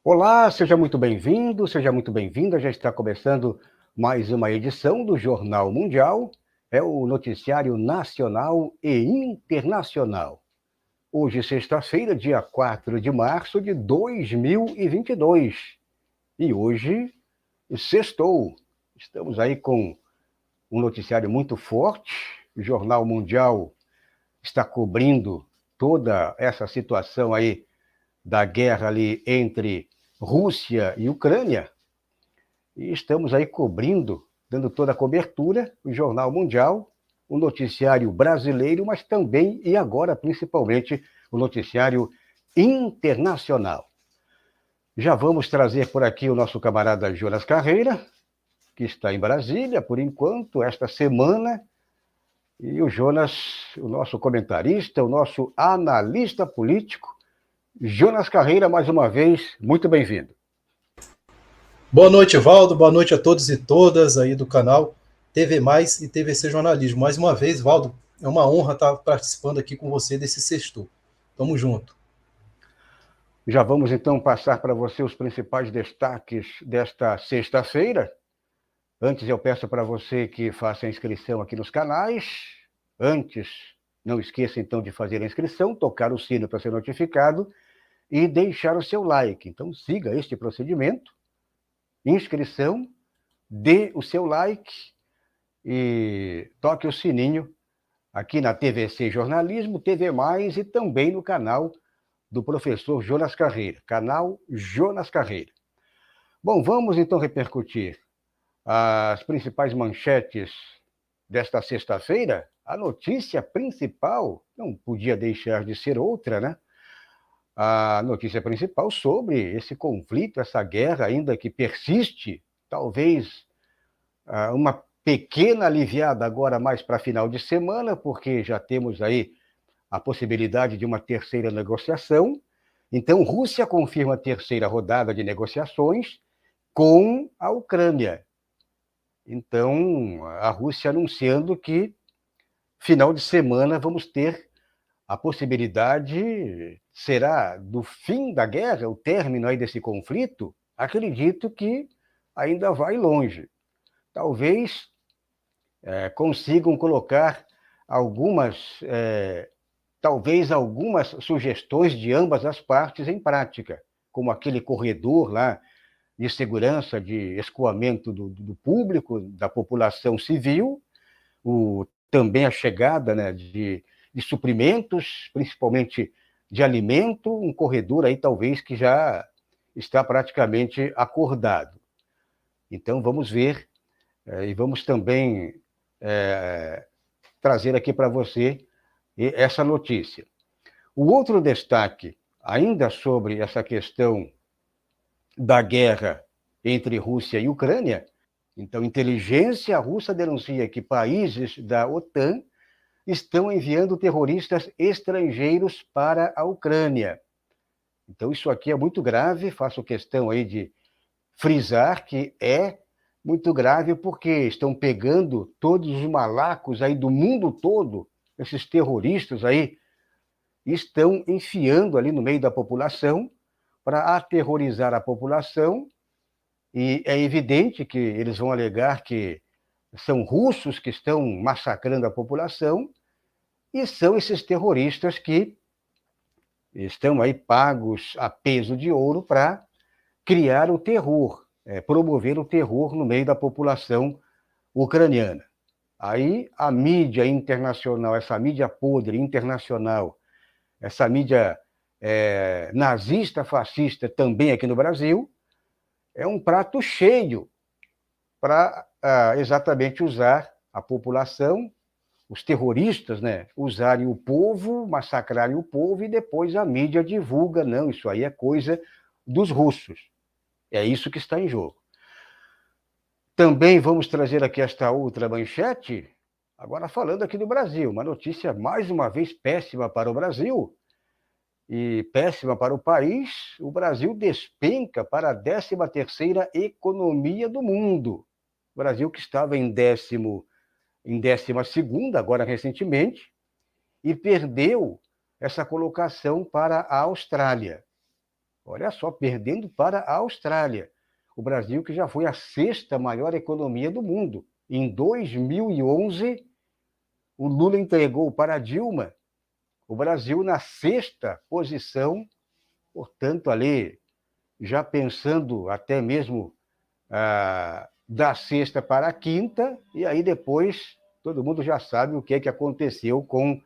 Olá, seja muito bem-vindo, seja muito bem-vinda. Já está começando mais uma edição do Jornal Mundial, é o noticiário nacional e internacional. Hoje, sexta-feira, dia 4 de março de 2022. E hoje, sextou. Estamos aí com um noticiário muito forte. O Jornal Mundial está cobrindo toda essa situação aí da guerra ali entre Rússia e Ucrânia, e estamos aí cobrindo, dando toda a cobertura, o Jornal Mundial, o noticiário brasileiro, mas também, e agora principalmente, o noticiário internacional. Já vamos trazer por aqui o nosso camarada Jonas Carreira, que está em Brasília, por enquanto, esta semana, e o Jonas, o nosso comentarista, o nosso analista político, Jonas Carreira, mais uma vez, muito bem-vindo. Boa noite, Valdo. Boa noite a todos e todas aí do canal TV Mais e TVC Jornalismo. Mais uma vez, Valdo, é uma honra estar participando aqui com você desse sexto. Tamo junto. Já vamos então passar para você os principais destaques desta sexta-feira. Antes eu peço para você que faça a inscrição aqui nos canais. Antes, não esqueça então de fazer a inscrição, tocar o sino para ser notificado e deixar o seu like. Então siga este procedimento, inscrição, dê o seu like e toque o sininho aqui na TVC Jornalismo, TV Mais e também no canal do professor Jonas Carreira, canal Jonas Carreira. Bom, vamos então repercutir as principais manchetes desta sexta-feira. A notícia principal não podia deixar de ser outra, né? A notícia principal sobre esse conflito, essa guerra ainda que persiste, talvez uma pequena aliviada agora mais para final de semana, porque já temos aí a possibilidade de uma terceira negociação. Então, Rússia confirma a terceira rodada de negociações com a Ucrânia. Então, a Rússia anunciando que final de semana vamos ter a possibilidade, será do fim da guerra, o término aí desse conflito? Acredito que ainda vai longe. Talvez consigam colocar algumas talvez algumas sugestões de ambas as partes em prática, como aquele corredor lá de segurança, de escoamento do público, da população civil, também a chegada, né, de suprimentos, principalmente de alimento, um corredor aí talvez que já está praticamente acordado. Então vamos ver e vamos também trazer aqui para você essa notícia. O outro destaque, ainda sobre essa questão da guerra entre Rússia e Ucrânia, então, inteligência russa denuncia que países da OTAN estão enviando terroristas estrangeiros para a Ucrânia. Então, isso aqui é muito grave, faço questão aí de frisar que é muito grave porque estão pegando todos os malacos aí do mundo todo, esses terroristas aí, estão enfiando ali no meio da população para aterrorizar a população, e é evidente que eles vão alegar que são russos que estão massacrando a população, e são esses terroristas que estão aí pagos a peso de ouro para criar o terror, promover o terror no meio da população ucraniana. Aí a mídia internacional, essa mídia podre internacional, essa mídia nazista, fascista também aqui no Brasil, é um prato cheio para exatamente usar a população, os terroristas, né, usarem o povo, massacrarem o povo, e depois a mídia divulga, não, isso aí é coisa dos russos. É isso que está em jogo. Também vamos trazer aqui esta outra manchete, agora falando aqui do Brasil, uma notícia mais uma vez péssima para o Brasil, e péssima para o país. O Brasil despenca para a 13ª economia do mundo. O Brasil, que estava em 12ª, agora recentemente, e perdeu essa colocação para a Austrália. Olha só, perdendo para a Austrália. O Brasil, que já foi a sexta maior economia do mundo. Em 2011, o Lula entregou para a Dilma o Brasil na sexta posição, portanto, ali, já pensando até mesmo da sexta para a quinta, e aí depois todo mundo já sabe o que é que aconteceu com,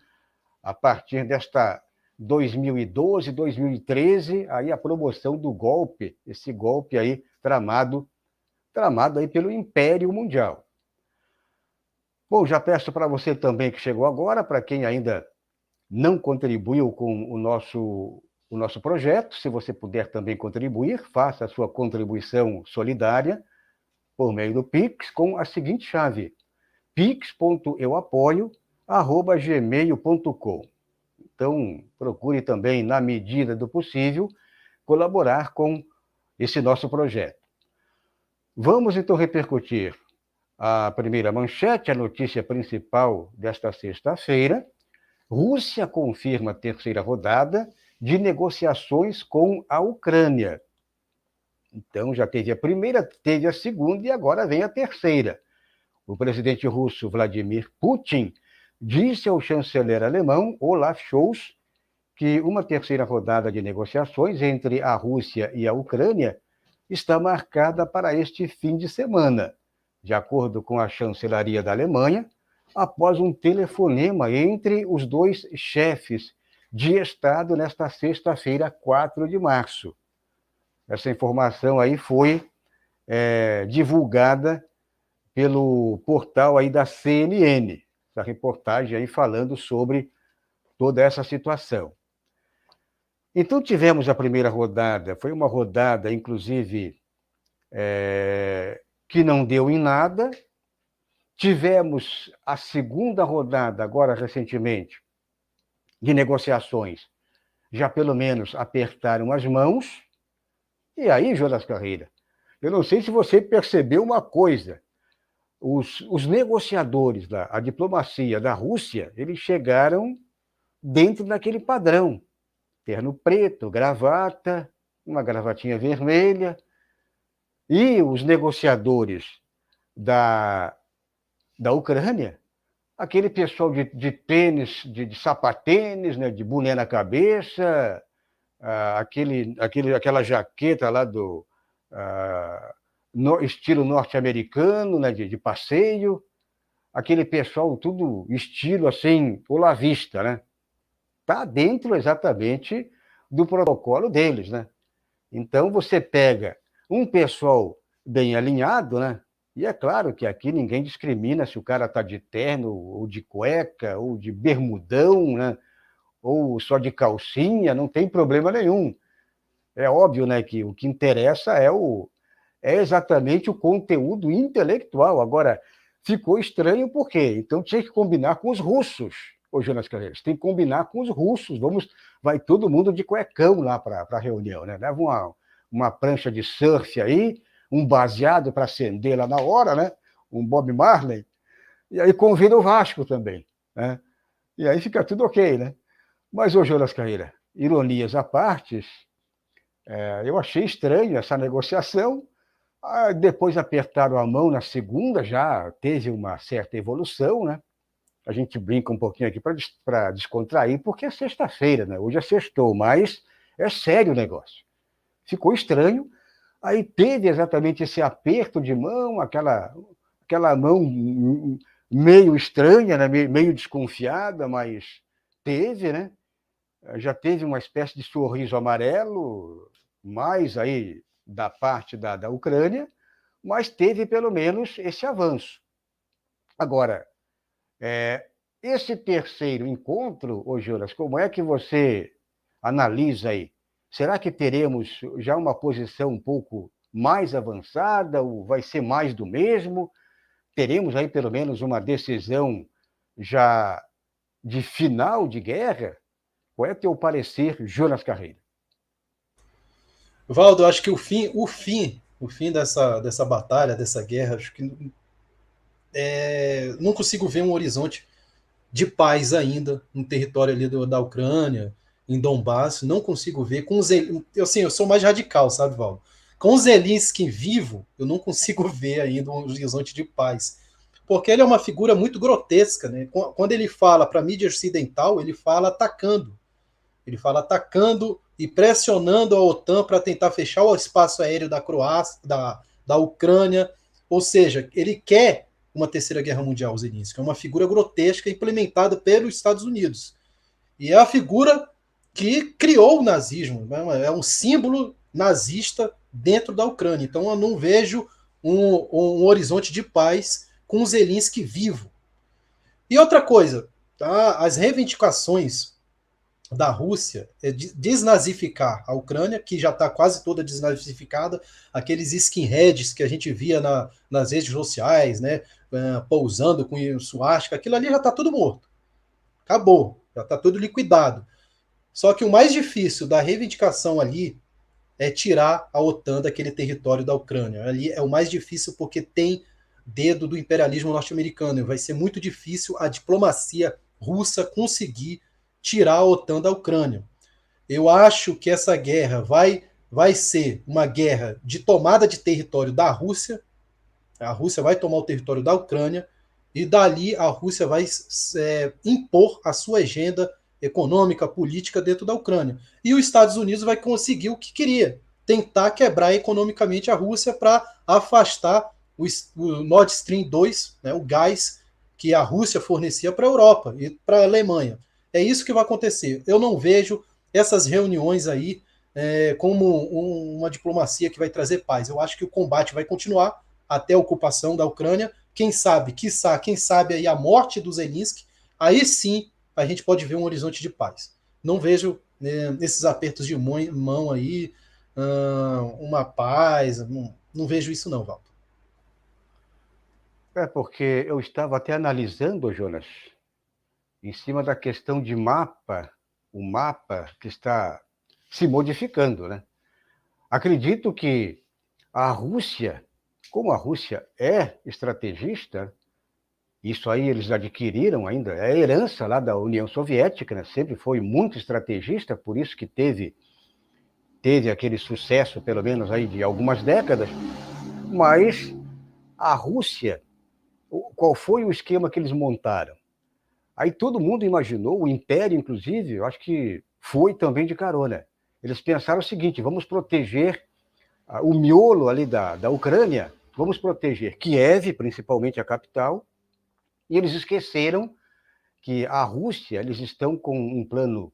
a partir desta 2012, 2013, aí a promoção do golpe, esse golpe aí tramado aí pelo Império Mundial. Bom, já peço para você também que chegou agora, para quem ainda não contribuiu com o nosso projeto, se você puder também contribuir, faça a sua contribuição solidária por meio do Pix com a seguinte chave: pix.euapoio@gmail.com. Então, procure também, na medida do possível, colaborar com esse nosso projeto. Vamos, então, repercutir a primeira manchete, a notícia principal desta sexta-feira. Rússia confirma a terceira rodada de negociações com a Ucrânia. Então, já teve a primeira, teve a segunda e agora vem a terceira. O presidente russo Vladimir Putin disse ao chanceler alemão Olaf Scholz que uma terceira rodada de negociações entre a Rússia e a Ucrânia está marcada para este fim de semana, de acordo com a chancelaria da Alemanha, após um telefonema entre os dois chefes de Estado nesta sexta-feira, 4 de março. Essa informação aí foi divulgada pelo portal aí da CNN, essa reportagem aí falando sobre toda essa situação. Então, tivemos a primeira rodada, foi uma rodada, inclusive, que não deu em nada. Tivemos a segunda rodada, agora recentemente, de negociações, já pelo menos apertaram as mãos. E aí, Jonas Carreira, eu não sei se você percebeu uma coisa, os negociadores, a diplomacia da Rússia, eles chegaram dentro daquele padrão, terno preto, gravata, uma gravatinha vermelha, e os negociadores da Ucrânia, aquele pessoal de tênis, de sapatênis, né, de boné na cabeça, aquela jaqueta lá do estilo norte-americano, né, de passeio, aquele pessoal tudo estilo assim, olavista, né? Está dentro exatamente do protocolo deles, né? Então você pega um pessoal bem alinhado, né? E é claro que aqui ninguém discrimina se o cara está de terno, ou de cueca, ou de bermudão, né? Ou só de calcinha, não tem problema nenhum. É óbvio, né, que o que interessa é exatamente o conteúdo intelectual. Agora, ficou estranho por quê? Então tinha que combinar com os russos, ô Jonas Carreiras, tem que combinar com os russos. Vai todo mundo de cuecão lá para a reunião, né? Leva uma prancha de surf aí, um baseado para acender lá na hora, né? Um Bob Marley, e aí convida o Vasco também, né? E aí fica tudo ok, né? Mas, ô Jonas Carreira, ironias à parte, eu achei estranho essa negociação. Depois apertaram a mão na segunda, já teve uma certa evolução, né? A gente brinca um pouquinho aqui para descontrair, porque é sexta-feira, né? Hoje é sextou, mas é sério o negócio. Ficou estranho. Aí teve exatamente esse aperto de mão, aquela mão meio estranha, né? Meio desconfiada, mas teve, né? Já teve uma espécie de sorriso amarelo, mais aí da parte da Ucrânia, mas teve pelo menos esse avanço. Agora, esse terceiro encontro, ô Jonas, como é que você analisa aí? Será que teremos já uma posição um pouco mais avançada, ou vai ser mais do mesmo? Teremos aí pelo menos uma decisão já de final de guerra? Qual é o teu parecer, Jonas Carreira? Valdo, acho que o fim dessa batalha, dessa guerra, acho que não consigo ver um horizonte de paz ainda no território ali da Ucrânia, em Donbass, não consigo ver. Assim, eu sou mais radical, sabe, Val? Com o Zelensky vivo, eu não consigo ver ainda um horizonte de paz. Porque ele é uma figura muito grotesca, né? Quando ele fala para a mídia ocidental, ele fala atacando. Ele fala atacando e pressionando a OTAN para tentar fechar o espaço aéreo da Croácia, da Ucrânia. Ou seja, ele quer uma terceira guerra mundial, Zelensky. É uma figura grotesca implementada pelos Estados Unidos. E é a figura que criou o nazismo. Né? É um símbolo nazista dentro da Ucrânia. Então eu não vejo um horizonte de paz com o Zelensky vivo. E outra coisa, tá? As reivindicações da Rússia é desnazificar a Ucrânia, que já está quase toda desnazificada, aqueles skinheads que a gente via nas redes sociais, né, pousando com suástica, aquilo ali já está tudo morto. Acabou, já está tudo liquidado. Só que o mais difícil da reivindicação ali é tirar a OTAN daquele território da Ucrânia. Ali é o mais difícil porque tem dedo do imperialismo norte-americano. Vai ser muito difícil a diplomacia russa conseguir tirar a OTAN da Ucrânia. Eu acho que essa guerra vai ser uma guerra de tomada de território da Rússia. A Rússia vai tomar o território da Ucrânia e dali a Rússia vai impor a sua agenda econômica, política dentro da Ucrânia. E os Estados Unidos vai conseguir o que queria, tentar quebrar economicamente a Rússia para afastar o Nord Stream 2, né, o gás que a Rússia fornecia para a Europa e para a Alemanha. É isso que vai acontecer. Eu não vejo essas reuniões aí como uma diplomacia que vai trazer paz. Eu acho que o combate vai continuar até a ocupação da Ucrânia. Quem sabe, quiçá, quem sabe aí a morte do Zelensky, aí sim a gente pode ver um horizonte de paz. Não vejo esses apertos de mão aí, uma paz, não vejo isso não, Valdo. É porque eu estava até analisando, Jonas, em cima da questão de mapa, o mapa que está se modificando, né? Acredito que a Rússia, como a Rússia é estrategista, isso aí eles adquiriram ainda, é a herança lá da União Soviética, né? Sempre foi muito estrategista, por isso que teve aquele sucesso, pelo menos aí de algumas décadas, mas a Rússia, qual foi o esquema que eles montaram? Aí todo mundo imaginou, o Império, inclusive, eu acho que foi também de carona. Eles pensaram o seguinte: vamos proteger o miolo ali da Ucrânia, vamos proteger Kiev, principalmente a capital, e eles esqueceram que a Rússia, eles estão com um plano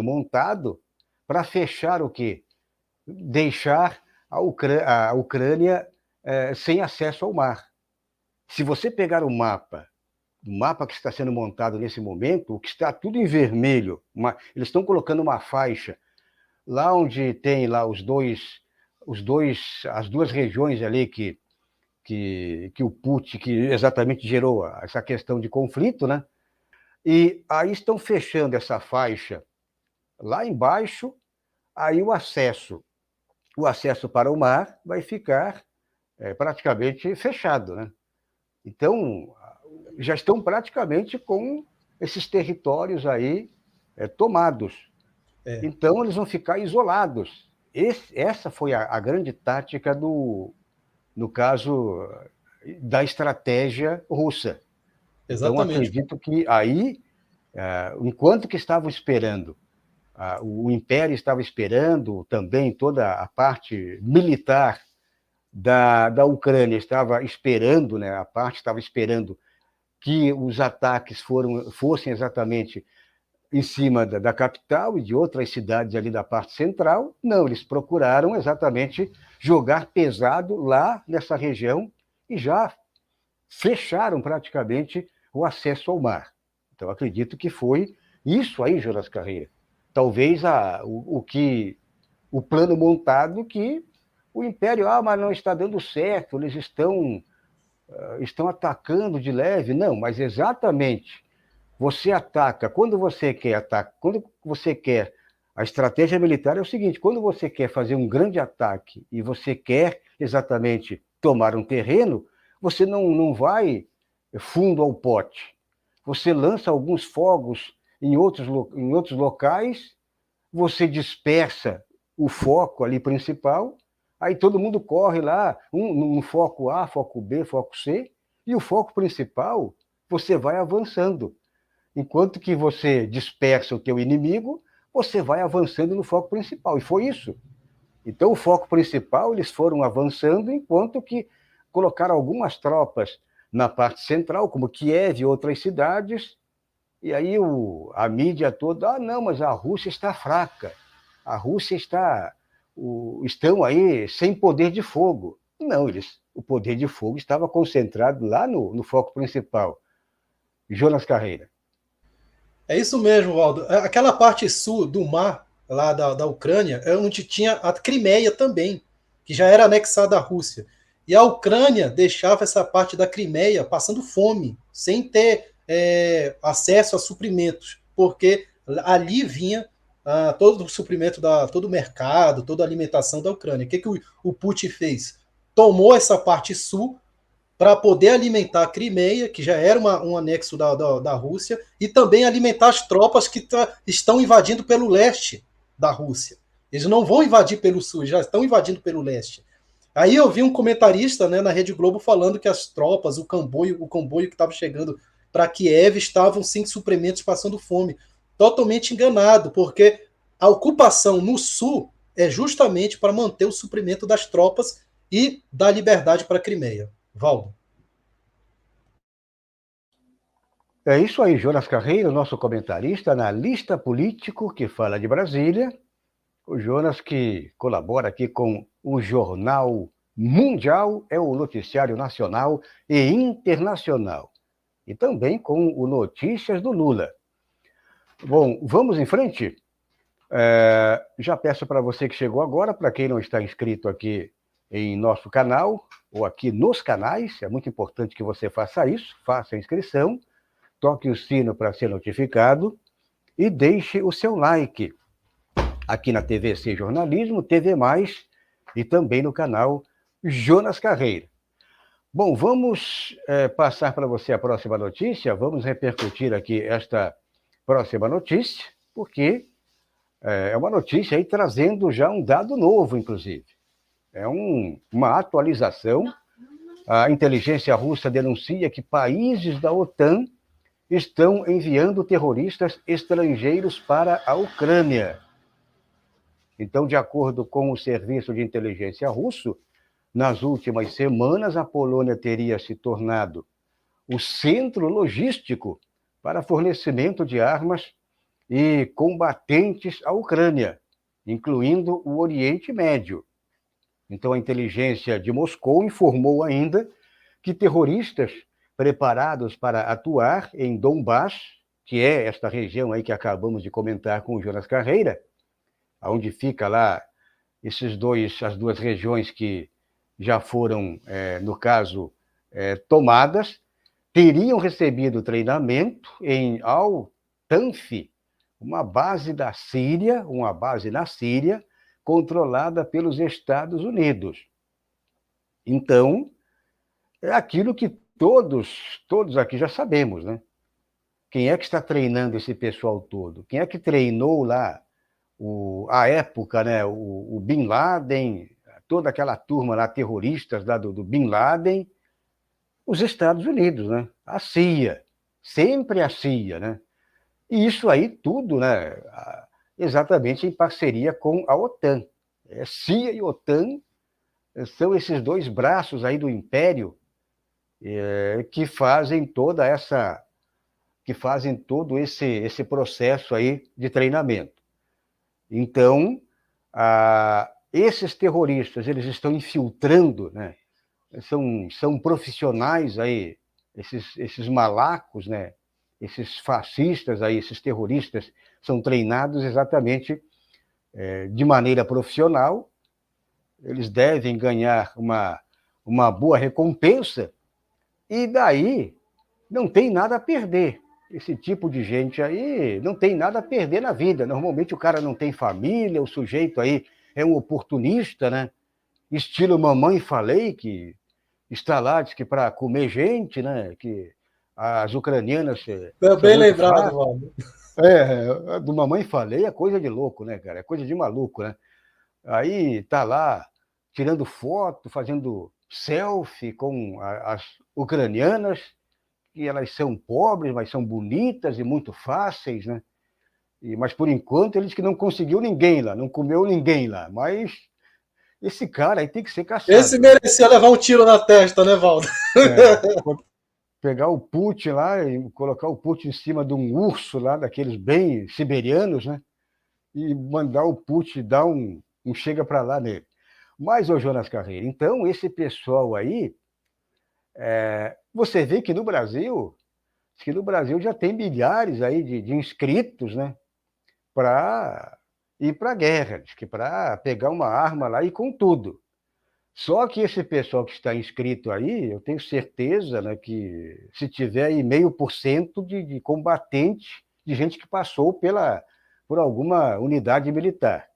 montado para fechar o quê? Deixar a Ucrânia sem acesso ao mar. Se você pegar o mapa que está sendo montado nesse momento, o que está tudo em vermelho, eles estão colocando uma faixa lá onde tem lá as duas regiões ali que o Putin, que exatamente gerou essa questão de conflito, né? E aí estão fechando essa faixa lá embaixo, aí o acesso para o mar vai ficar praticamente fechado, né? Então, já estão praticamente com esses territórios aí tomados. Então, eles vão ficar isolados. Essa foi a grande tática no caso da estratégia russa. Então, Exatamente. acredito que aí, enquanto que estavam esperando, o Império estava esperando também toda a parte militar da Ucrânia estava esperando, né, a parte estava esperando que os ataques fossem exatamente em cima da capital e de outras cidades ali da parte central. Não, eles procuraram exatamente jogar pesado lá nessa região e já fecharam praticamente o acesso ao mar. Então, acredito que foi isso aí, Jonas Carreira. Talvez o plano montado que o Império, mas não está dando certo, eles estão atacando de leve. Não, mas exatamente, você ataca, quando você quer, a estratégia militar é o seguinte: quando você quer fazer um grande ataque e você quer exatamente tomar um terreno, você não vai fundo ao pote. Você lança alguns fogos em outros locais, você dispersa o foco ali principal, aí todo mundo corre lá, um foco A, foco B, foco C, e o foco principal, você vai avançando. Enquanto que você dispersa o teu inimigo, você vai avançando no foco principal. E foi isso. Então, o foco principal, eles foram avançando, enquanto que colocaram algumas tropas na parte central, como Kiev e outras cidades, e aí a mídia toda, não, mas a Rússia está fraca, a Rússia estão aí sem poder de fogo. Não, o poder de fogo estava concentrado lá no foco principal. Jonas Carreira. É isso mesmo, Waldo. Aquela parte sul do mar, lá da Ucrânia, é onde tinha a Crimeia também, que já era anexada à Rússia. E a Ucrânia deixava essa parte da Crimeia passando fome, sem ter acesso a suprimentos, porque ali vinha todo o suprimento, todo o mercado, toda a alimentação da Ucrânia. O que o Putin fez? Tomou essa parte sul para poder alimentar a Crimeia, que já era um anexo da Rússia, e também alimentar as tropas que estão invadindo pelo leste da Rússia. Eles não vão invadir pelo sul, já estão invadindo pelo leste. Aí eu vi um comentarista, né, na Rede Globo falando que as tropas, o comboio que estava chegando para Kiev estavam sem suprimentos, passando fome. Totalmente enganado, porque a ocupação no sul é justamente para manter o suprimento das tropas e dar liberdade para a Crimeia. Valdo. É isso aí, Jonas Carreiro, nosso comentarista, analista político que fala de Brasília. O Jonas que colabora aqui com o Jornal Mundial, é o noticiário nacional e internacional. E também com o Notícias do Lula. Bom, vamos em frente? Já peço para você que chegou agora, para quem não está inscrito aqui em nosso canal, ou aqui nos canais, é muito importante que você faça isso, faça a inscrição, toque o sino para ser notificado e deixe o seu like aqui na TVC Jornalismo, TV+, e também no canal Jonas Carreira. Bom, vamos passar para você a próxima notícia, vamos repercutir aqui esta próxima notícia, porque é uma notícia aí trazendo já um dado novo, inclusive. É uma atualização. A inteligência russa denuncia que países da OTAN estão enviando terroristas estrangeiros para a Ucrânia. Então, de acordo com o serviço de inteligência russo, nas últimas semanas, a Polônia teria se tornado o centro logístico para fornecimento de armas e combatentes à Ucrânia, incluindo o Oriente Médio. Então, a inteligência de Moscou informou ainda que terroristas preparados para atuar em Donbás, que é esta região aí que acabamos de comentar com o Jonas Carreira, onde fica lá as duas regiões que já foram, no caso, tomadas, teriam recebido treinamento em Al-Tanf, uma base na Síria, controlada pelos Estados Unidos. Então, é aquilo que todos aqui já sabemos, né? Quem é que está treinando esse pessoal todo? Quem é que treinou lá, à época, né, o Bin Laden, toda aquela turma lá, terroristas lá do Bin Laden? Os Estados Unidos, né? A CIA, sempre a CIA, né? E isso aí tudo, né, exatamente em parceria com a OTAN. CIA e OTAN são esses dois braços aí do Império que fazem todo esse processo aí de treinamento. Então, esses terroristas, eles estão infiltrando, né? São profissionais aí, esses malacos, né? Esses fascistas aí, esses terroristas, são treinados exatamente de maneira profissional. Eles devem ganhar uma boa recompensa e daí não tem nada a perder. Esse tipo de gente aí não tem nada a perder na vida. Normalmente o cara não tem família, o sujeito aí é um oportunista, né? Estilo Mamãe Falei, que está lá, diz que para comer gente, né? Que as ucranianas Bem lembrado, Valdo. Do Mamãe Falei é coisa de louco, né, cara? É coisa de maluco, né? Aí tá lá tirando foto, fazendo selfie com as ucranianas, que elas são pobres, mas são bonitas e muito fáceis, né? Mas por enquanto ele diz que não conseguiu ninguém lá, não comeu ninguém lá. Mas esse cara aí tem que ser Esse caçado, né? merecia levar um tiro na testa, né, Valdo? É, pegar o Putin lá e colocar o Putin em cima de um urso lá, daqueles bem siberianos, né? E mandar o Putin dar um chega para lá nele. Mas, ô Jonas Carreira, então esse pessoal aí, você vê que no Brasil já tem milhares aí de inscritos, né? Para ir para a guerra, que para pegar uma arma lá e com tudo. Só que esse pessoal que está inscrito aí, eu tenho certeza, né, que se tiver aí 0,5% de combatente, de gente que passou por alguma unidade militar.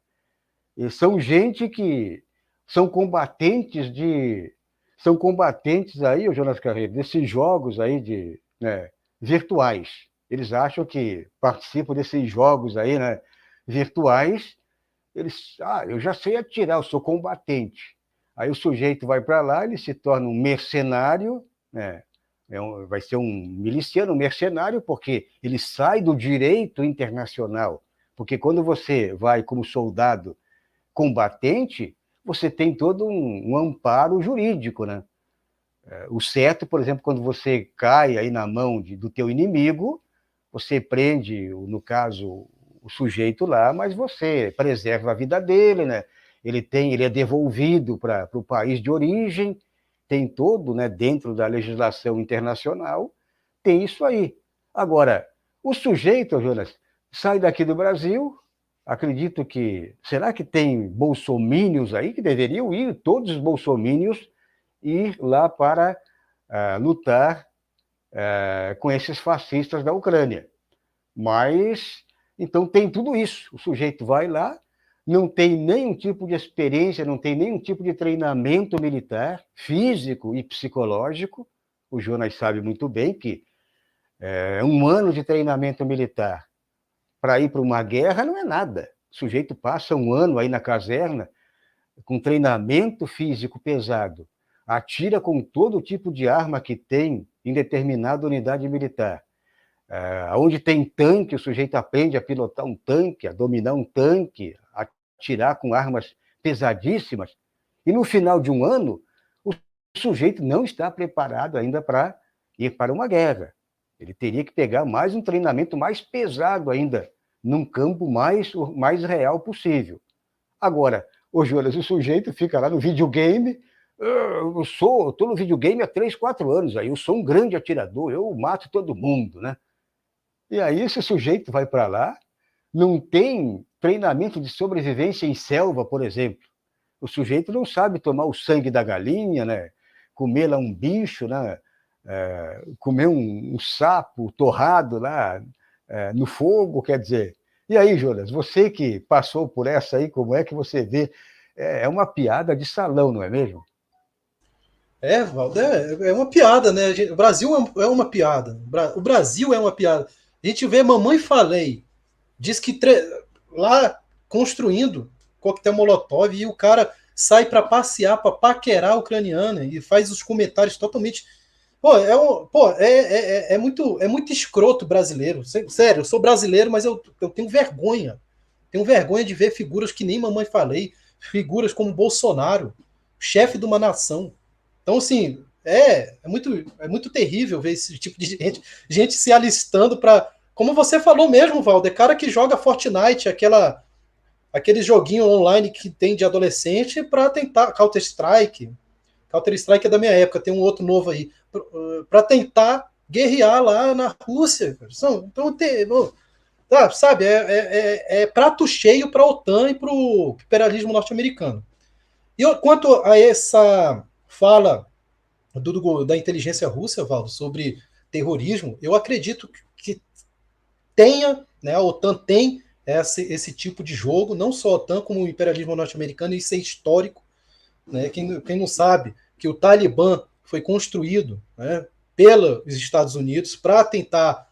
E são gente que são combatentes são combatentes aí, o Jonas Carreiro, desses jogos aí né, virtuais. Eles acham que participam desses jogos aí, né, virtuais. Eu já sei atirar, eu sou combatente. Aí o sujeito vai para lá, ele se torna um mercenário, né? Vai ser um miliciano, um mercenário, porque ele sai do direito internacional. Porque quando você vai como soldado combatente, você tem todo um amparo jurídico, né? O certo, por exemplo, quando você cai aí na mão do teu inimigo, você prende, no caso, o sujeito lá, mas você preserva a vida dele, né? Ele é devolvido para o país de origem, tem todo, né, dentro da legislação internacional, tem isso aí. Agora, o sujeito, Jonas, sai daqui do Brasil, acredito que, será que tem bolsomínios aí que deveriam ir, todos os bolsomínios, ir lá para lutar com esses fascistas da Ucrânia. Mas, então tem tudo isso. O sujeito vai lá, não tem nenhum tipo de experiência, não tem nenhum tipo de treinamento militar, físico e psicológico. O Jonas sabe muito bem que 1 ano de treinamento militar para ir para uma guerra não é nada. O sujeito passa 1 ano aí na caserna com treinamento físico pesado, atira com todo tipo de arma que tem em determinada unidade militar. Onde tem tanque, o sujeito aprende a pilotar um tanque, a dominar um tanque, a atirar com armas pesadíssimas. E no final de 1 ano, o sujeito não está preparado ainda para ir para uma guerra. Ele teria que pegar mais um treinamento mais pesado ainda, num campo mais real possível. Agora, ô Jonas, o sujeito fica lá no videogame, eu estou no videogame há 3, 4 anos, aí eu sou um grande atirador, eu mato todo mundo, né? E aí esse sujeito vai para lá, não tem treinamento de sobrevivência em selva, por exemplo. O sujeito não sabe tomar o sangue da galinha, né? Comer lá um bicho, né? Comer um sapo torrado lá no fogo, quer dizer. E aí, Jonas, você que passou por essa aí, como é que você vê? É uma piada de salão, não é mesmo? Valdo, é uma piada, né? O Brasil é uma piada. O Brasil é uma piada. A gente vê Mamãe Falei, diz que lá construindo coquetel Molotov e o cara sai para passear, para paquerar a ucraniana e faz os comentários totalmente. É muito escroto brasileiro. Sério, eu sou brasileiro, mas eu tenho vergonha. Tenho vergonha de ver figuras que nem Mamãe Falei, figuras como Bolsonaro, chefe de uma nação. Então, assim, é muito terrível ver esse tipo de gente se alistando para. Como você falou mesmo, Valder, cara que joga Fortnite, aquele joguinho online que tem de adolescente, para tentar. Counter-Strike. Counter-Strike é da minha época, tem um outro novo aí. Para tentar guerrear lá na Rússia. Então, sabe, é prato cheio para a OTAN e para o imperialismo norte-americano. E quanto a essa fala da inteligência russa, Valdo, sobre terrorismo, eu acredito que tenha, né, a OTAN tem esse tipo de jogo, não só a OTAN, como o imperialismo norte-americano, isso é histórico. Né? Quem não sabe que o Talibã foi construído, né, pelos Estados Unidos para tentar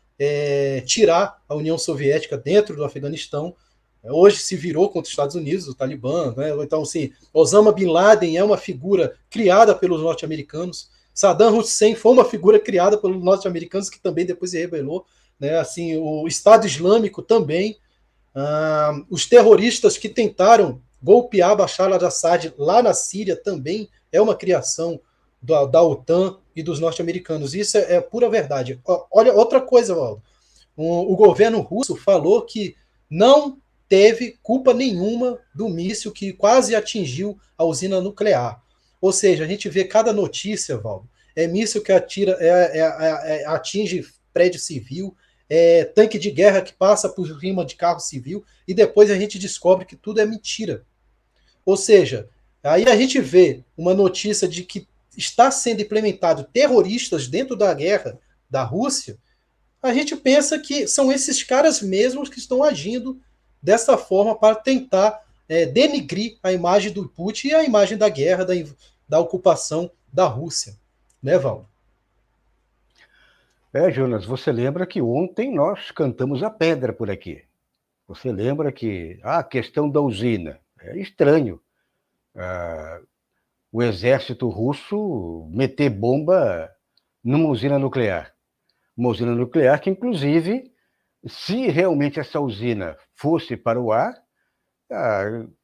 tirar a União Soviética dentro do Afeganistão. Hoje se virou contra os Estados Unidos, o Talibã, né? Então, assim, Osama Bin Laden é uma figura criada pelos norte-americanos. Saddam Hussein foi uma figura criada pelos norte-americanos que também depois se rebelou, né? Assim, o Estado Islâmico também. Os terroristas que tentaram golpear Bashar al-Assad lá na Síria também é uma criação da OTAN e dos norte-americanos. Isso é pura verdade. Olha, outra coisa, Valdo. O governo russo falou que não teve culpa nenhuma do míssil que quase atingiu a usina nuclear. Ou seja, a gente vê cada notícia, Valdo, míssil que atira, atinge prédio civil, tanque de guerra que passa por cima de carro civil, e depois a gente descobre que tudo é mentira. Ou seja, aí a gente vê uma notícia de que está sendo implementado terroristas dentro da guerra da Rússia, a gente pensa que são esses caras mesmos que estão agindo dessa forma para tentar denigrir a imagem do Putin e a imagem da guerra, da ocupação da Rússia. Né, Val? Jonas, você lembra que ontem nós cantamos a pedra por aqui. Você lembra que a questão da usina, é estranho. O exército russo meter bomba numa usina nuclear. Uma usina nuclear que, inclusive, se realmente essa usina fosse para o ar,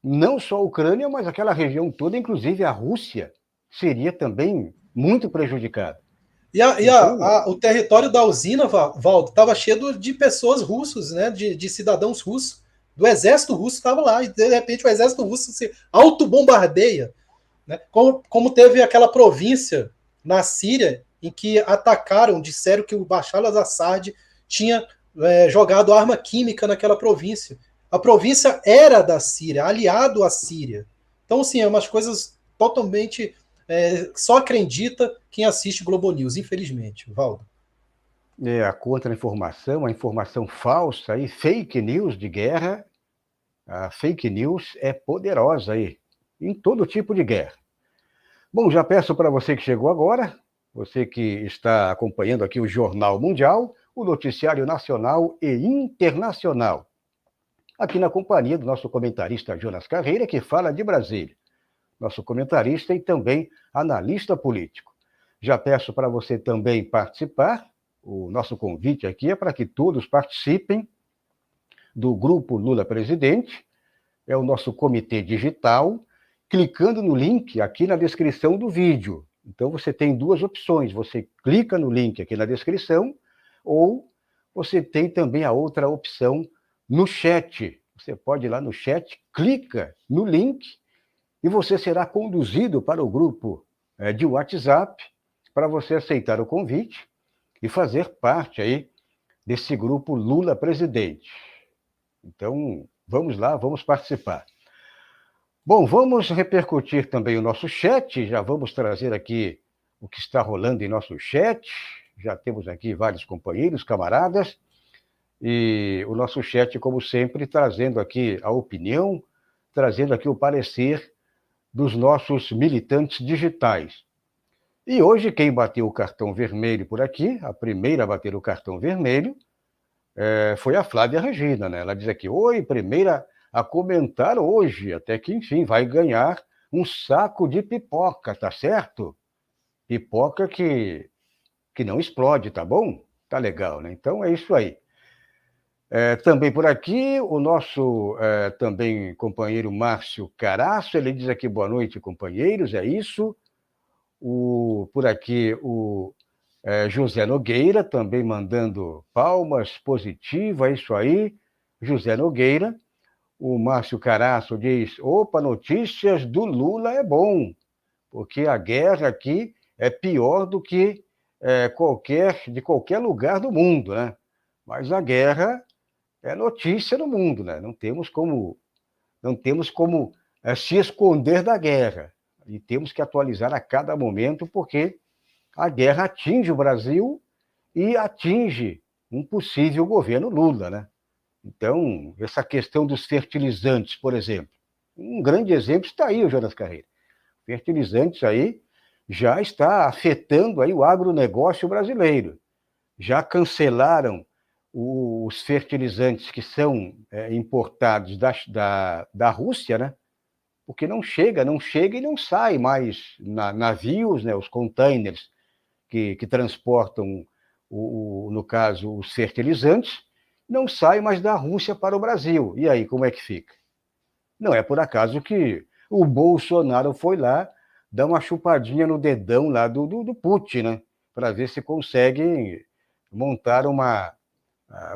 não só a Ucrânia, mas aquela região toda, inclusive a Rússia, seria também muito prejudicada. O território da usina, Valdo, estava cheio de pessoas russas, né, de cidadãos russos, do exército russo estava lá, e de repente o exército russo se autobombardeia. Né? Como teve aquela província na Síria em que atacaram, disseram que o Bashar al-Assad tinha jogado arma química naquela província. A província era da Síria, aliado à Síria. Então, assim, é umas coisas totalmente... só acredita quem assiste Globo News, infelizmente, Valdo. A contra-informação, a informação falsa e fake news de guerra, a fake news é poderosa aí, em todo tipo de guerra. Bom, já peço para você que chegou agora, você que está acompanhando aqui o Jornal Mundial, o noticiário nacional e internacional, aqui na companhia do nosso comentarista Jonas Carreira, que fala de Brasília, nosso comentarista e também analista político. Já peço para você também participar, o nosso convite aqui é para que todos participem do Grupo Lula Presidente, é o nosso comitê digital, clicando no link aqui na descrição do vídeo. Então, você tem duas opções. Você clica no link aqui na descrição, ou você tem também a outra opção no chat. Você pode ir lá no chat, clica no link, e você será conduzido para o grupo de WhatsApp, para você aceitar o convite e fazer parte aí desse grupo Lula Presidente. Então, vamos lá, vamos participar. Bom, vamos repercutir também o nosso chat, já vamos trazer aqui o que está rolando em nosso chat, já temos aqui vários companheiros, camaradas, e o nosso chat, como sempre, trazendo aqui a opinião, trazendo aqui o parecer dos nossos militantes digitais. E hoje, quem bateu o cartão vermelho por aqui, a primeira a bater o cartão vermelho, foi a Flávia Regina, né? Ela diz aqui, oi, primeira a comentar hoje, até que, enfim, vai ganhar um saco de pipoca, tá certo? Pipoca que não explode, tá bom? Tá legal, né? Então é isso aí. Também por aqui, o nosso também companheiro Márcio Caraço, ele diz aqui, boa noite, companheiros, é isso. Por aqui, o José Nogueira, também mandando palmas positivas, é isso aí, José Nogueira. O Márcio Caraço diz, opa, notícias do Lula é bom, porque a guerra aqui é pior do que de qualquer lugar do mundo, né? Mas a guerra é notícia no mundo, né? Não temos como se esconder da guerra. E temos que atualizar a cada momento, porque a guerra atinge o Brasil e atinge um possível governo Lula, né? Então, essa questão dos fertilizantes, por exemplo, um grande exemplo está aí, o Jonas Carreira. Fertilizantes aí já está afetando aí o agronegócio brasileiro. Já cancelaram os fertilizantes que são importados da Rússia, né? Porque não chega e não sai mais navios, né? Os containers que transportam, no caso, os fertilizantes, não saem mais da Rússia para o Brasil. E aí, como é que fica? Não é por acaso que o Bolsonaro foi lá dar uma chupadinha no dedão lá do Putin, né? Para ver se consegue montar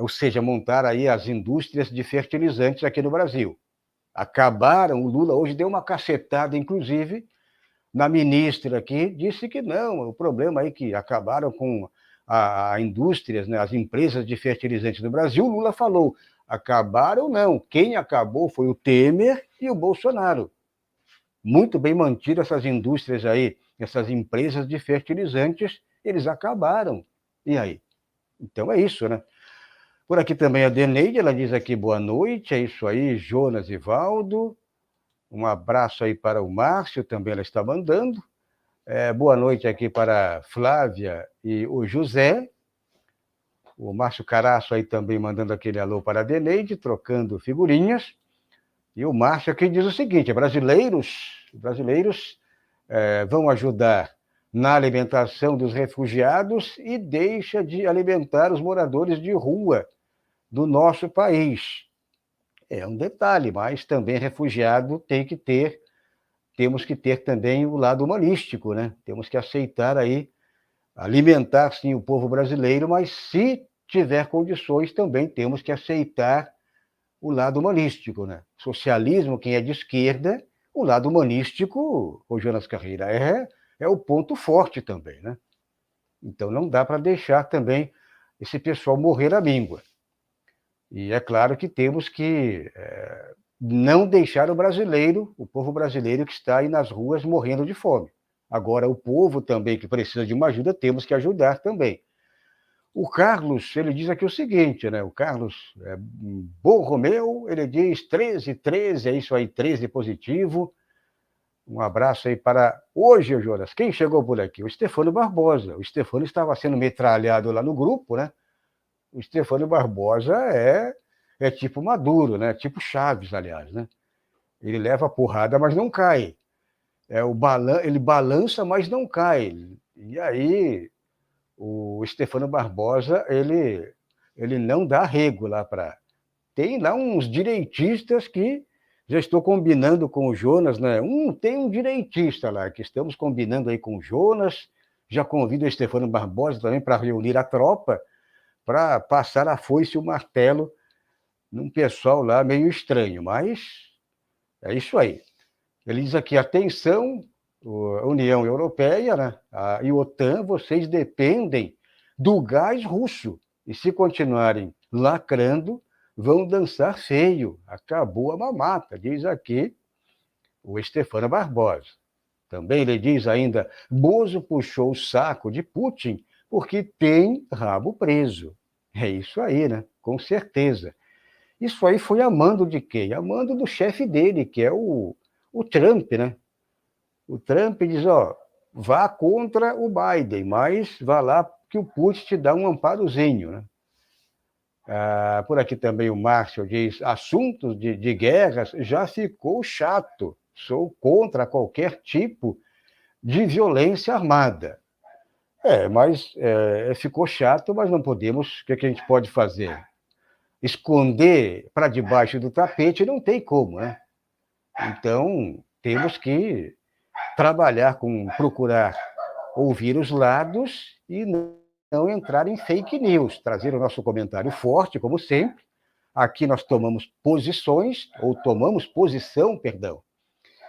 ou seja, montar aí as indústrias de fertilizantes aqui no Brasil. Acabaram, o Lula hoje deu uma cacetada, inclusive, na ministra aqui, disse que não, o problema aí é que acabaram com a indústrias, né, as empresas de fertilizantes no Brasil, o Lula falou, acabaram não, quem acabou foi o Temer e o Bolsonaro. Muito bem mantidas essas indústrias aí, essas empresas de fertilizantes, eles acabaram. E aí? Então é isso, né? Por aqui também a Deneide, ela diz aqui boa noite, é isso aí, Jonas e Valdo. Um abraço aí para o Márcio, também ela está mandando. Boa noite aqui para Flávia e o José. O Márcio Caraço aí também mandando aquele alô para a Deneide, trocando figurinhas. E o Márcio aqui diz o seguinte, brasileiros vão ajudar na alimentação dos refugiados e deixa de alimentar os moradores de rua do nosso país. É um detalhe, mas também refugiado temos que ter também o lado humanístico, né? Temos que aceitar aí, alimentar sim o povo brasileiro, mas se tiver condições também temos que aceitar o lado humanístico, né? Socialismo, quem é de esquerda, o lado humanístico, o Jonas Carreira, é o ponto forte também, né? Então não dá para deixar também esse pessoal morrer à míngua. E é claro que temos que não deixar o povo brasileiro que está aí nas ruas morrendo de fome. Agora, o povo também que precisa de uma ajuda, temos que ajudar também. O Carlos, ele diz aqui o seguinte, né? O Carlos Borromeu, ele diz 13, é isso aí, 13 positivo. Um abraço aí para hoje, Jonas. Quem chegou por aqui? O Stefano Barbosa. O Stefano estava sendo metralhado lá no grupo, né? O Stefano Barbosa é tipo Maduro, né? Tipo Chaves, aliás, né? Ele leva a porrada, mas não cai. Ele balança, mas não cai. E aí, o Stefano Barbosa, ele não dá arrego lá para... Tem lá uns direitistas que já estou combinando com o Jonas, né? Tem um direitista lá, que estamos combinando aí com o Jonas, já convido o Stefano Barbosa também para reunir a tropa, para passar a foice e o martelo num pessoal lá meio estranho, mas é isso aí. Ele diz aqui, atenção, a União Europeia, né, e a OTAN, vocês dependem do gás russo, e se continuarem lacrando, vão dançar feio, acabou a mamata, diz aqui o Stefano Barbosa. Também ele diz ainda, Bozo puxou o saco de Putin porque tem rabo preso. É isso aí, né? Com certeza. Isso aí foi a mando de quem? A mando do chefe dele, que é o Trump, né? O Trump diz, vá contra o Biden, mas vá lá que o Putin te dá um amparozinho, né? Por aqui também o Márcio diz, assuntos de guerras já ficou chato. Sou contra qualquer tipo de violência armada. Mas ficou chato, mas não podemos. O que a gente pode fazer? Esconder para debaixo do tapete não tem como, né? Então, temos que procurar ouvir os lados e não entrar em fake news, trazer o nosso comentário forte, como sempre. Aqui nós tomamos posição, perdão.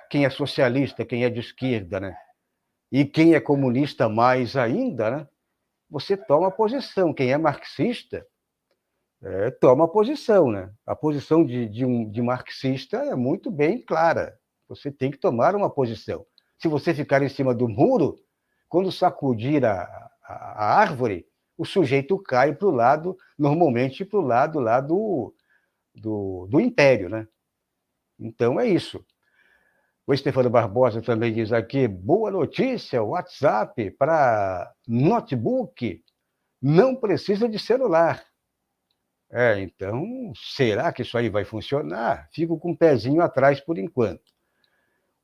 Quem é socialista, quem é de esquerda, né? E quem é comunista mais ainda, né? Você toma posição. Quem é marxista, toma posição, né? A posição de marxista é muito bem clara. Você tem que tomar uma posição. Se você ficar em cima do muro, quando sacudir a árvore, o sujeito cai para o lado, normalmente para o lado lá do império, né? Então é isso. O Stefano Barbosa também diz aqui, boa notícia, WhatsApp para notebook, não precisa de celular. Então, será que isso aí vai funcionar? Fico com o pezinho atrás por enquanto.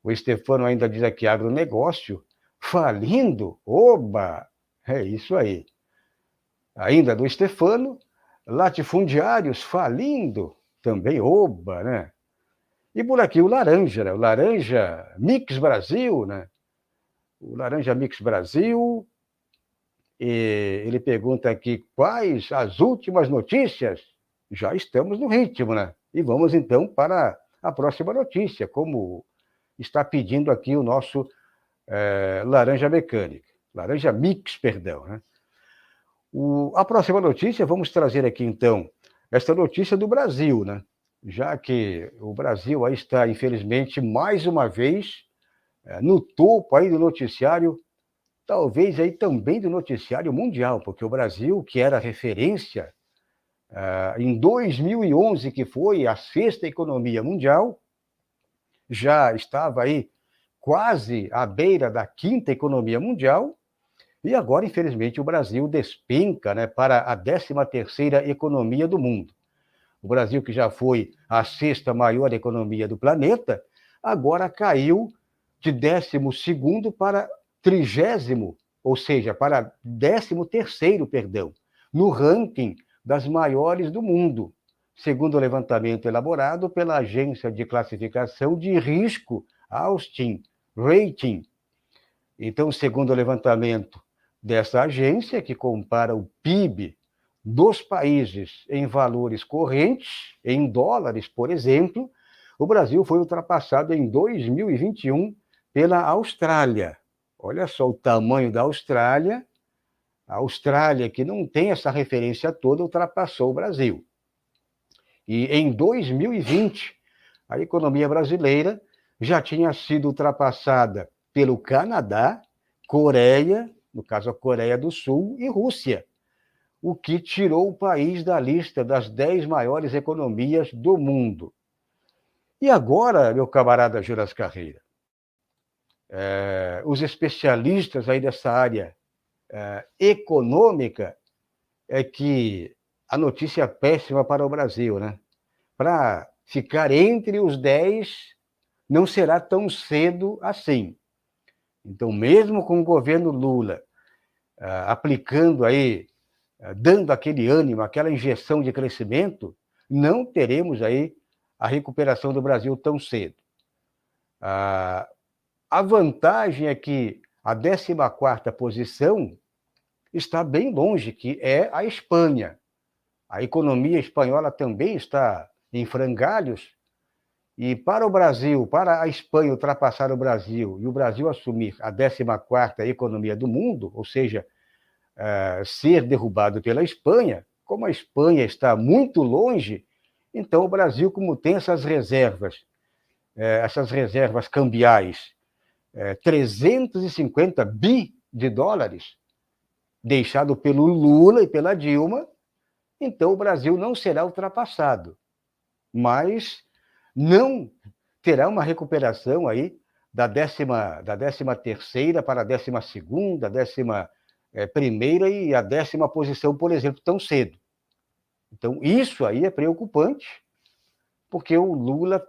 O Stefano ainda diz aqui, agronegócio falindo? Oba! É isso aí. Ainda do Stefano, latifundiários falindo? Também, oba, né? E por aqui o Laranja, né? O Laranja Mix Brasil, né? O Laranja Mix Brasil, e ele pergunta aqui quais as últimas notícias. Já estamos no ritmo, né? E vamos então para a próxima notícia, como está pedindo aqui o nosso Laranja Mecânica. Laranja Mix, perdão, né? A próxima notícia, vamos trazer aqui então esta notícia do Brasil, né? Já que o Brasil aí está, infelizmente, mais uma vez no topo aí do noticiário, talvez aí também do noticiário mundial, porque o Brasil, que era referência em 2011, que foi a sexta economia mundial, já estava aí quase à beira da quinta economia mundial, e agora, infelizmente, o Brasil despenca, né, para a 13ª economia do mundo. O Brasil, que já foi a sexta maior economia do planeta, agora caiu de 12º para 30º, ou seja, para 13º, perdão, no ranking das maiores do mundo, segundo o levantamento elaborado pela agência de classificação de risco Austin Rating. Então, segundo o levantamento dessa agência, que compara o PIB dos países em valores correntes, em dólares, por exemplo, o Brasil foi ultrapassado em 2021 pela Austrália. Olha só o tamanho da Austrália. A Austrália, que não tem essa referência toda, ultrapassou o Brasil. E em 2020, a economia brasileira já tinha sido ultrapassada pelo Canadá, Coreia, no caso a Coreia do Sul, e Rússia, o que tirou o país da lista das 10 maiores economias do mundo. E agora, meu camarada Juras Carreira, os especialistas aí dessa área econômica é que a notícia é péssima para o Brasil, né? Para ficar entre os 10 não será tão cedo assim. Então, mesmo com o governo Lula aplicando aí, dando aquele ânimo, aquela injeção de crescimento, não teremos aí a recuperação do Brasil tão cedo. A vantagem é que a 14ª posição está bem longe, que é a Espanha. A economia espanhola também está em frangalhos, e para o Brasil, para a Espanha ultrapassar o Brasil e o Brasil assumir a 14ª economia do mundo, ou seja, ser derrubado pela Espanha, como a Espanha está muito longe, então o Brasil, como tem essas reservas cambiais, 350 bi de dólares, deixado pelo Lula e pela Dilma, então o Brasil não será ultrapassado, mas não terá uma recuperação aí da 13ª para a 12ª, 11ª e a 10ª posição, por exemplo, tão cedo. Então, isso aí é preocupante, porque o Lula,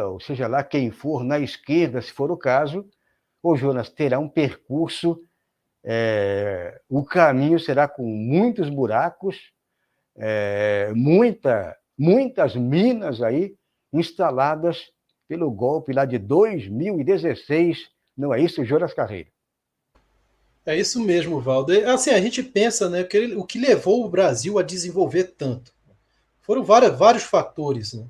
ou seja lá quem for na esquerda, se for o caso, o Jonas terá um percurso, o caminho será com muitos buracos, muitas minas aí instaladas pelo golpe lá de 2016. Não é isso, Jonas Carreira? É isso mesmo, Valdo. Assim, a gente pensa, né, que o que levou o Brasil a desenvolver tanto foram vários fatores, né?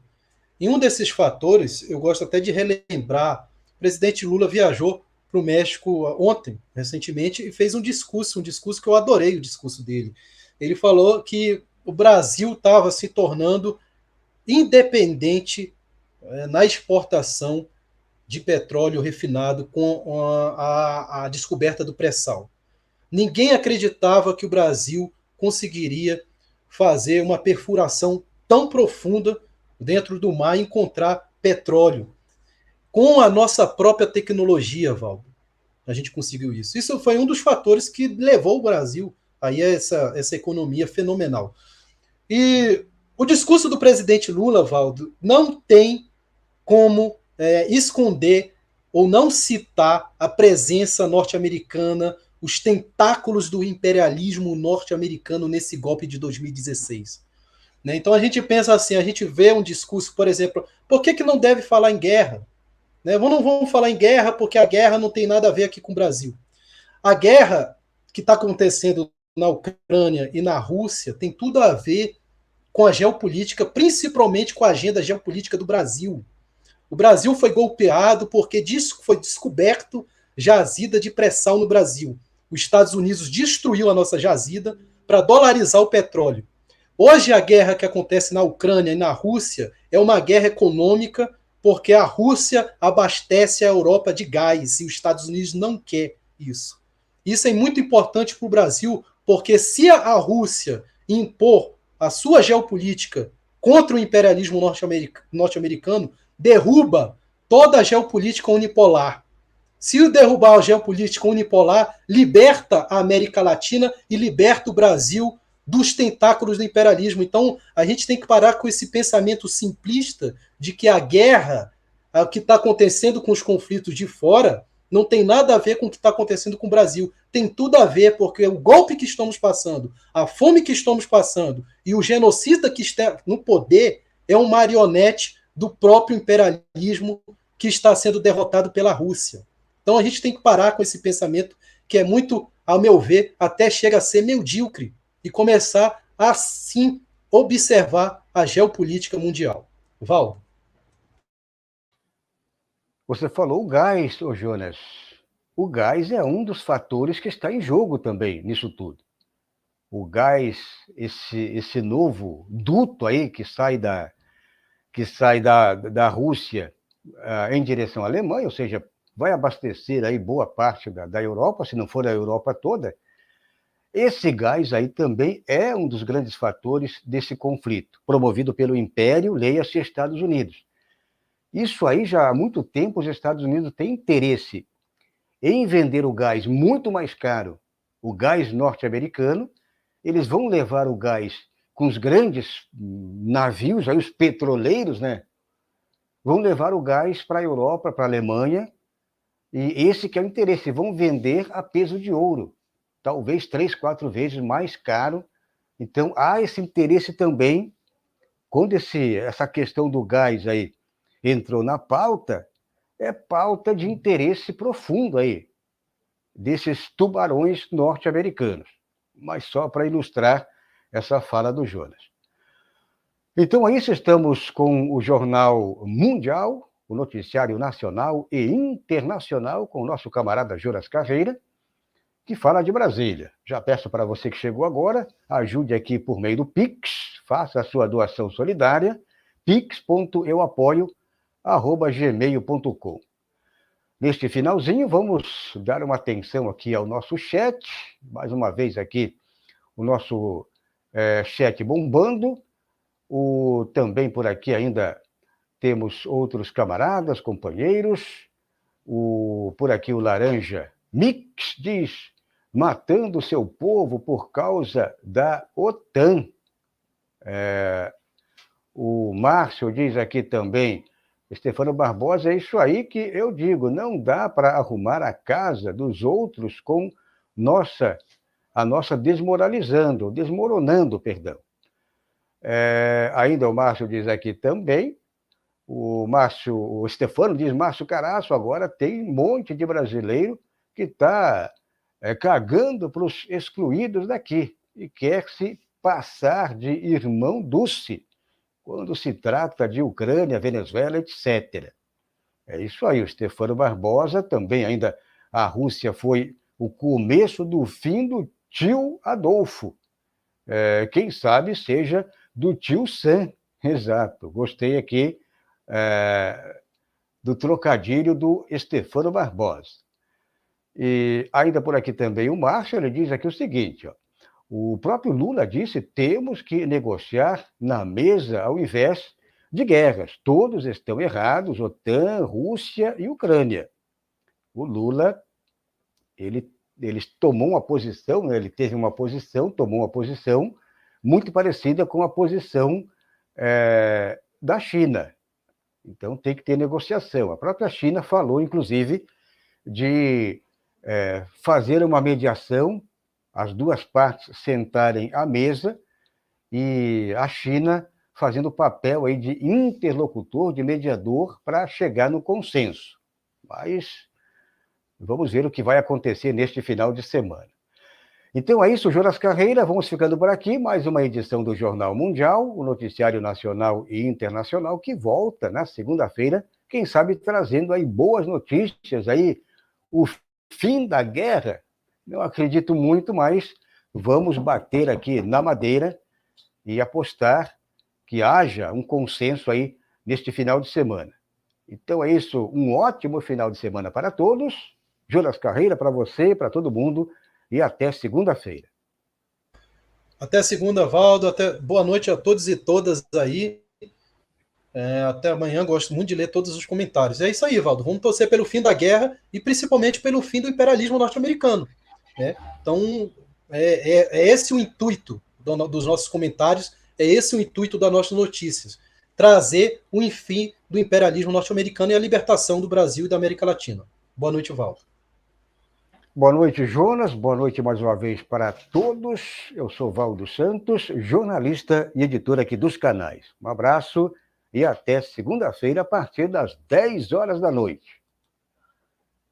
E um desses fatores, eu gosto até de relembrar, o presidente Lula viajou para o México ontem, recentemente, e fez um discurso que eu adorei o discurso dele. Ele falou que o Brasil estava se tornando independente na exportação de petróleo refinado com a descoberta do pré-sal. Ninguém acreditava que o Brasil conseguiria fazer uma perfuração tão profunda dentro do mar e encontrar petróleo. Com a nossa própria tecnologia, Valdo, a gente conseguiu isso. Isso foi um dos fatores que levou o Brasil aí a essa economia fenomenal. E o discurso do presidente Lula, Valdo, não tem como esconder ou não citar a presença norte-americana, os tentáculos do imperialismo norte-americano nesse golpe de 2016. Né? Então a gente pensa assim, a gente vê um discurso, por exemplo, por que não deve falar em guerra? Né? Não vamos falar em guerra porque a guerra não tem nada a ver aqui com o Brasil. A guerra que está acontecendo na Ucrânia e na Rússia tem tudo a ver com a geopolítica, principalmente com a agenda geopolítica do Brasil. O Brasil foi golpeado porque foi descoberto jazida de pré-sal no Brasil. Os Estados Unidos destruiu a nossa jazida para dolarizar o petróleo. Hoje a guerra que acontece na Ucrânia e na Rússia é uma guerra econômica porque a Rússia abastece a Europa de gás e os Estados Unidos não quer isso. Isso é muito importante para o Brasil porque se a Rússia impor a sua geopolítica contra o imperialismo norte-americano, derruba toda a geopolítica unipolar. Se derrubar a geopolítica unipolar, liberta a América Latina e liberta o Brasil dos tentáculos do imperialismo. Então, a gente tem que parar com esse pensamento simplista de que a guerra, o que está acontecendo com os conflitos de fora, não tem nada a ver com o que está acontecendo com o Brasil. Tem tudo a ver, porque o golpe que estamos passando, a fome que estamos passando e o genocida que está no poder é um marionete do próprio imperialismo que está sendo derrotado pela Rússia. Então a gente tem que parar com esse pensamento que é muito, ao meu ver, até chega a ser medíocre e começar a, sim, observar a geopolítica mundial. Valdo. Você falou o gás, ô Jonas. O gás é um dos fatores que está em jogo também nisso tudo. O gás, esse novo duto aí que sai da Rússia em direção à Alemanha, ou seja, vai abastecer aí boa parte da Europa, se não for a Europa toda. Esse gás aí também é um dos grandes fatores desse conflito, promovido pelo Império, leia-se Estados Unidos. Isso aí já há muito tempo os Estados Unidos têm interesse em vender o gás muito mais caro, o gás norte-americano. Eles vão levar o gás com os grandes navios, aí os petroleiros, né? Vão levar o gás para a Europa, para a Alemanha, e esse que é o interesse, vão vender a peso de ouro, talvez 3, 4 vezes mais caro. Então, há esse interesse também, quando essa questão do gás aí entrou na pauta, é pauta de interesse profundo aí, desses tubarões norte-americanos. Mas só para ilustrar essa fala do Jonas. Então, é isso, estamos com o Jornal Mundial, o noticiário nacional e internacional, com o nosso camarada Jonas Carreira, que fala de Brasília. Já peço para você que chegou agora, ajude aqui por meio do Pix, faça a sua doação solidária, pix.euapoio@gmail.com. Neste finalzinho, vamos dar uma atenção aqui ao nosso chat, mais uma vez aqui o nosso chat bombando, também por aqui ainda temos outros camaradas, companheiros, por aqui o Laranja Mix diz, matando seu povo por causa da OTAN. O Márcio diz aqui também, Stefano Barbosa, é isso aí que eu digo, não dá para arrumar a casa dos outros com a nossa desmoronando, perdão. Ainda o Márcio diz aqui também, o Stefano diz, Márcio Caraço, agora tem um monte de brasileiro que está cagando para os excluídos daqui e quer se passar de irmão Dulce quando se trata de Ucrânia, Venezuela, etc. É isso aí, o Stefano Barbosa também ainda, a Rússia foi o começo do fim do tio Adolfo. Quem sabe seja do tio Sam, exato, gostei aqui do trocadilho do Stefano Barbosa. E ainda por aqui também o Márcio, ele diz aqui o seguinte, ó, o próprio Lula disse, temos que negociar na mesa ao invés de guerras. Todos estão errados, OTAN, Rússia e Ucrânia. O Lula, ele tomou uma posição, né? Ele teve uma posição, tomou uma posição muito parecida com a posição da China. Então, tem que ter negociação. A própria China falou, inclusive, de fazer uma mediação, as duas partes sentarem à mesa, e a China fazendo o papel aí de interlocutor, de mediador, para chegar no consenso. Mas vamos ver o que vai acontecer neste final de semana. Então é isso, Jonas Carreira, vamos ficando por aqui, mais uma edição do Jornal Mundial, o noticiário nacional e internacional, que volta na segunda-feira, quem sabe trazendo aí boas notícias, aí o fim da guerra. Não acredito muito, mas vamos bater aqui na madeira e apostar que haja um consenso aí neste final de semana. Então é isso, um ótimo final de semana para todos. Jonas Carreira para você, para todo mundo, e até segunda-feira. Até segunda, Valdo. Boa noite a todos e todas aí. Até amanhã, gosto muito de ler todos os comentários. É isso aí, Valdo. Vamos torcer pelo fim da guerra e principalmente pelo fim do imperialismo norte-americano. Né? Então, é esse o intuito dos nossos comentários, é esse o intuito das nossas notícias. Trazer o fim do imperialismo norte-americano e a libertação do Brasil e da América Latina. Boa noite, Valdo. Boa noite, Jonas. Boa noite mais uma vez para todos. Eu sou Valdo Santos, jornalista e editor aqui dos canais. Um abraço e até segunda-feira, a partir das 10 horas da noite.